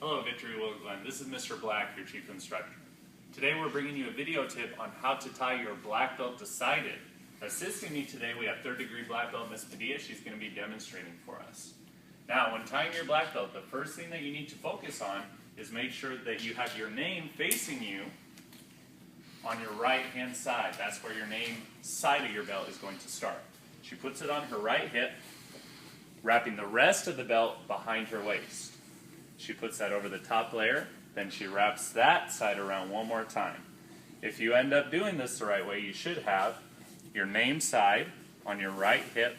Hello, Victory Will Glen. This is Mr. Black, your chief instructor. Today we're bringing you a video tip on how to tie your black belt to sighted. Assisting me today, we have 3rd degree black belt Miss Padilla. She's going to be demonstrating for us. Now, when tying your black belt, the first thing that you need to focus on is make sure that you have your name facing you on your right hand side. That's where your name side of your belt is going to start. She puts it on her right hip, wrapping the rest of the belt behind her waist. She puts that over the top layer, then she wraps that side around one more time. If you end up doing this the right way, you should have your name side on your right hip,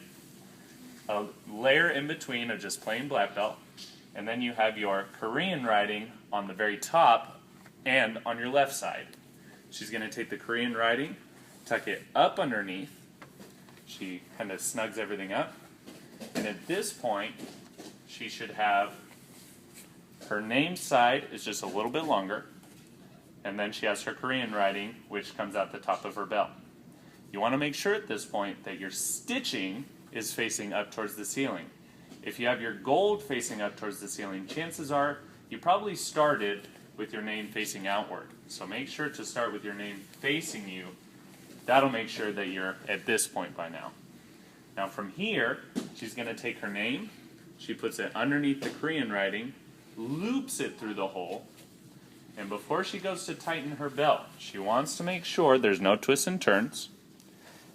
a layer in between of just plain black belt, and then you have your Korean writing on the very top and on your left side. She's going to take the Korean writing, tuck it up underneath. She kind of snugs everything up. And at this point, she should have her name side is just a little bit longer, and then she has her Korean writing, which comes out the top of her belt. You want to make sure at this point that your stitching is facing up towards the ceiling. If you have your gold facing up towards the ceiling, chances are you probably started with your name facing outward. So make sure to start with your name facing you. That'll make sure that you're at this point by now. Now from here, she's going to take her name, she puts it underneath the Korean writing, loops it through the hole, and before she goes to tighten her belt, she wants to make sure there's no twists and turns,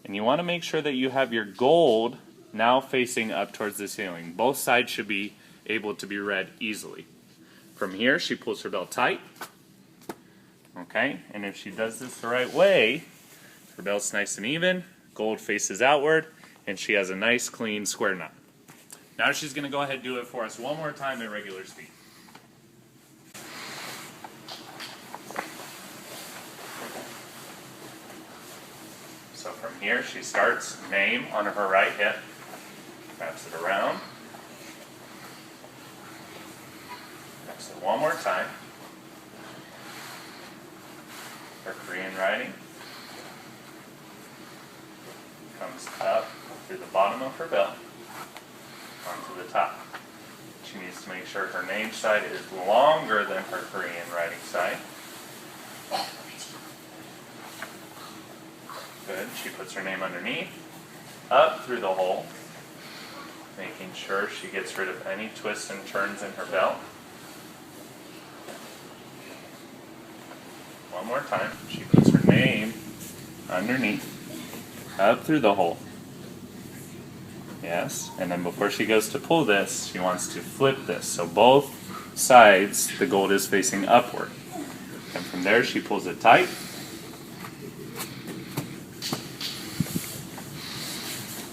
and you want to make sure that you have your gold now facing up towards the ceiling. Both sides should be able to be read easily. From here, she pulls her belt tight, okay, and if she does this the right way, her belt's nice and even, gold faces outward, and she has a nice clean square knot. Now she's going to go ahead and do it for us one more time at regular speed. So from here she starts name on her right hip, wraps it around, wraps it one more time, her Korean writing comes up through the bottom of her belt onto the top. She needs to make sure her name side is longer than her Korean writing side. Good. She puts her name underneath, up through the hole, making sure she gets rid of any twists and turns in her belt. One more time. She puts her name underneath, up through the hole. Yes, and then before she goes to pull this, she wants to flip this. So both sides, the gold is facing upward. And from there, she pulls it tight.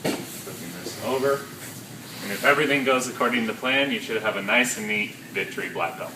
Flipping this over. And if everything goes according to plan, you should have a nice and neat Victory black belt.